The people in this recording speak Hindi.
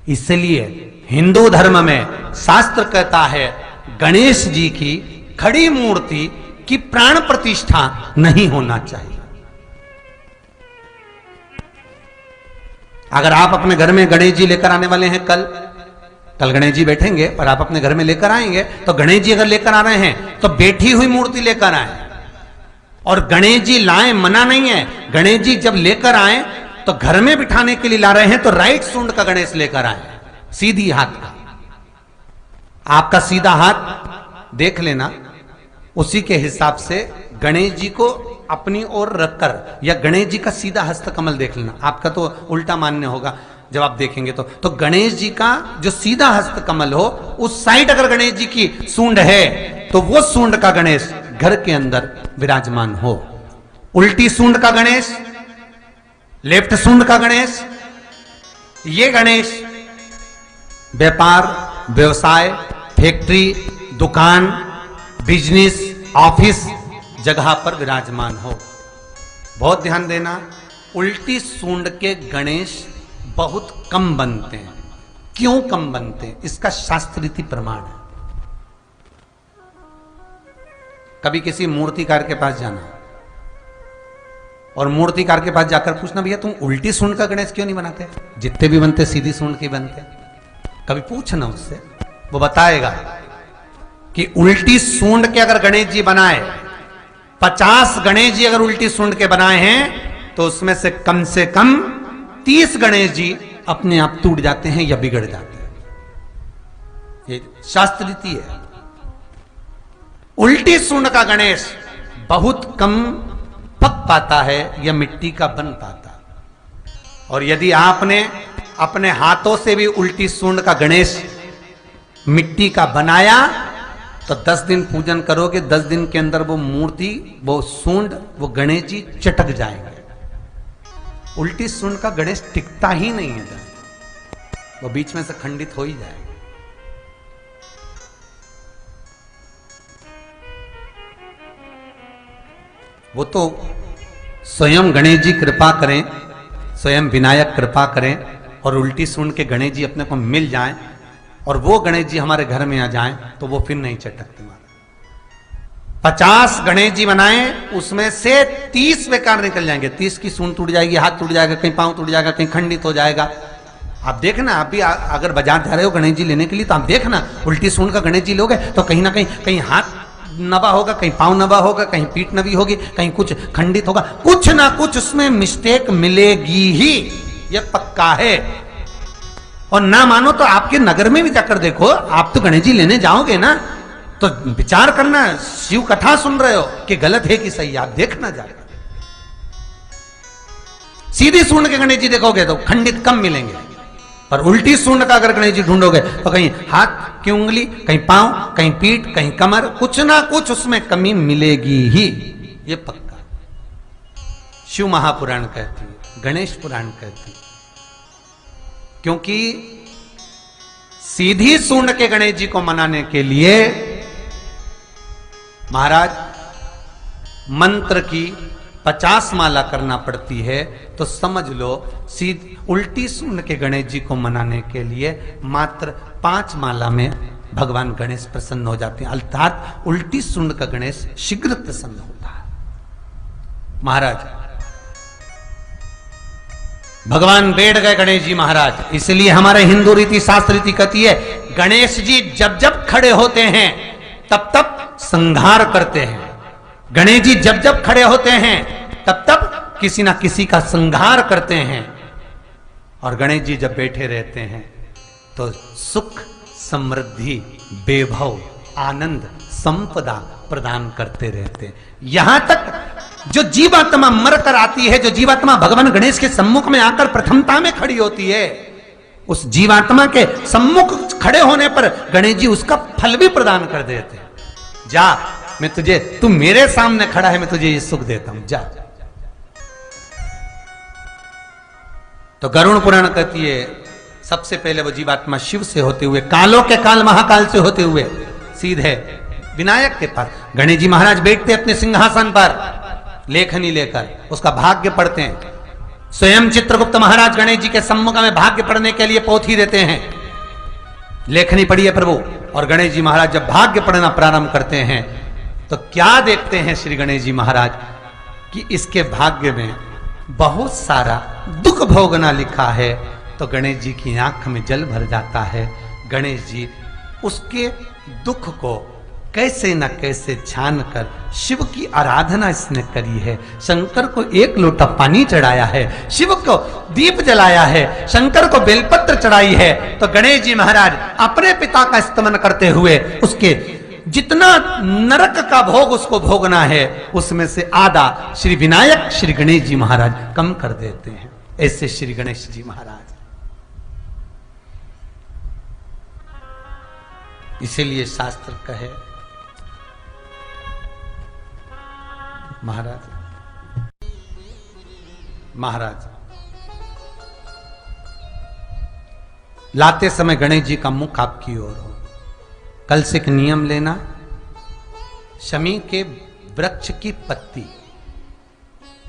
इसलिए हिंदू धर्म में शास्त्र कहता है गणेश जी की खड़ी मूर्ति की प्राण प्रतिष्ठा नहीं होना चाहिए। अगर आप अपने घर में गणेश जी लेकर आने वाले हैं, कल गणेश जी बैठेंगे और आप अपने घर में लेकर आएंगे, तो गणेश जी अगर लेकर आ रहे हैं तो बैठी हुई मूर्ति लेकर आए। और गणेश जी लाए मना नहीं है, गणेश जी जब लेकर आए तो घर में बिठाने के लिए ला रहे हैं तो राइट सूंड का गणेश लेकर आए, सीधी हाथ का। आपका सीधा हाथ देख लेना, उसी के हिसाब से गणेश जी को अपनी ओर रखकर, या गणेश जी का सीधा हस्त कमल देख लेना। आपका तो उल्टा मान्य होगा जब आप देखेंगे तो गणेश जी का जो सीधा हस्त कमल हो, उस साइड अगर गणेश जी की सूंड है तो वो सूंड का गणेश घर के अंदर विराजमान हो। उल्टी सूंड का गणेश, लेफ्ट सूंड का गणेश, ये गणेश व्यापार, व्यवसाय, फैक्ट्री, दुकान, बिजनेस, ऑफिस जगह पर विराजमान हो। बहुत ध्यान देना, उल्टी सूंड के गणेश बहुत कम बनते हैं। क्यों कम बनते हैं? इसका शास्त्रीय प्रमाण है। कभी किसी मूर्तिकार के पास जाना और मूर्तिकार के पास जाकर पूछना, भैया तुम उल्टी सूंड का गणेश क्यों नहीं बनाते? जितने भी बनते सीधी सूंड के बनते। कभी पूछना उससे, वो बताएगा कि उल्टी सूंड के अगर गणेश जी बनाए, 50 गणेश जी अगर उल्टी सूंड के बनाए हैं तो उसमें से कम 30 गणेश जी अपने आप टूट जाते हैं या बिगड़ जाते हैं। ये शास्त्र रीति है। उल्टी सूंड का गणेश बहुत कम पक पाता है या मिट्टी का बन पाता। और यदि आपने अपने हाथों से भी उल्टी सूंड का गणेश मिट्टी का बनाया तो 10 दिन पूजन करोगे, 10 दिन के अंदर वो मूर्ति, वो सूंड, वो गणेश जी चटक जाएंगे। उल्टी सूंड का गणेश टिकता ही नहीं है, वो बीच में से खंडित हो ही जाएगा। वो तो स्वयं गणेश जी कृपा करें, स्वयं विनायक कृपा करें और उल्टी सूंड के गणेश जी अपने को मिल जाएं और वो गणेश जी हमारे घर में आ जाएं तो वो फिर नहीं चटकते। 50 गणेश जी बनाए, उसमें से 30 बेकार निकल जाएंगे। 30 की सूंड टूट जाएगी, हाथ टूट जाएगा, कहीं पांव टूट जाएगा, कहीं खंडित हो जाएगा। आप देखना, आप भी अगर बाजार जा रहे हो गणेश जी लेने के लिए तो आप देखना, उल्टी सूंड का गणेश जी लोगे तो कहीं ना कहीं हाथ नबा होगा, कहीं पांव नबा होगा, कहीं पीठ नबी होगी, कहीं कुछ खंडित होगा, कुछ ना कुछ उसमें मिस्टेक मिलेगी ही, यह पक्का है। और ना मानो तो आपके नगर में भी जाकर देखो, आप तो गणेश जी लेने जाओगे ना तो विचार करना, शिव कथा सुन रहे हो कि गलत है कि सही, आप देखना जाकर। सीधी सूंड के गणेश जी देखोगे तो खंडित कम मिलेंगे, पर उल्टी सूंड का अगर गणेश जी ढूंढोगे तो कहीं हाथ की उंगली, कहीं पांव, कहीं पीठ, कहीं कमर, कुछ ना कुछ उसमें कमी मिलेगी ही, ये पक्का। शिव महापुराण कहती है, गणेश पुराण कहती है, क्योंकि सीधी सूंड के गणेश जी को मनाने के लिए महाराज मंत्र की 50 माला करना पड़ती है। तो समझ लो उल्टी सूंड के गणेश जी को मनाने के लिए मात्र 5 माला में भगवान गणेश प्रसन्न हो जाते हैं, अर्थात उल्टी सूंड का गणेश शीघ्र प्रसन्न होता है। महाराज भगवान बैठ गए गणेश जी महाराज, इसलिए हमारे हिंदू रीति शास्त्र रीति कहती है गणेश जी जब जब खड़े होते हैं तब तब संहार करते हैं। गणेश जी जब जब खड़े होते हैं तब तब किसी ना किसी का संहार करते हैं। और गणेश जी जब बैठे रहते हैं तो सुख, समृद्धि, वैभव, आनंद, संपदा प्रदान करते रहते हैं। यहां तक जो जीवात्मा मर कर आती है, जो जीवात्मा भगवान गणेश के सम्मुख में आकर प्रथमता में खड़ी होती है, उस जीवात्मा के सम्मुख खड़े होने पर गणेश जी उसका फल भी प्रदान कर देते हैं। जा, मैं तुझे, तू मेरे सामने खड़ा है, मैं तुझे ये सुख देता हूं, जा। तो गरुड़ पुराण कहती है सबसे पहले वो जीवात्मा शिव से होते हुए, कालों के काल महाकाल से होते हुए सीधे विनायक के पास गणेश जी महाराज बैठते अपने सिंहासन पर लेखनी लेकर, उसका भाग्य पढ़ते हैं, स्वयं चित्रगुप्त महाराज गणेश जी के सम्मुख में भाग्य पढ़ने के लिए पोथी देते हैं, लेखनी पढ़ी है प्रभु। और गणेश जी महाराज जब भाग्य पढ़ना प्रारंभ करते हैं तो क्या देखते हैं श्री गणेश जी महाराज कि इसके भाग्य में बहुत सारा दुख भोगना लिखा है। तो गणेश जी की आंख में जल भर जाता है। गणेश जी उसके दुख को कैसे न कैसे छान कर शिव की आराधना इसने करी है। शंकर को एक लोटा पानी चढ़ाया है, शिव को दीप जलाया है, शंकर को बेलपत्र चढ़ाई है। तो गणेश जी महाराज अपने पिता का स्तमन करते हुए उसके जितना नरक का भोग उसको भोगना है उसमें से आधा श्री विनायक श्री गणेश जी महाराज कम कर देते हैं। ऐसे श्री गणेश जी महाराज, इसीलिए शास्त्र कहे महाराज लाते समय गणेश जी का मुख आपकी ओर हो। कल से एक नियम लेना, शमी के वृक्ष की पत्ती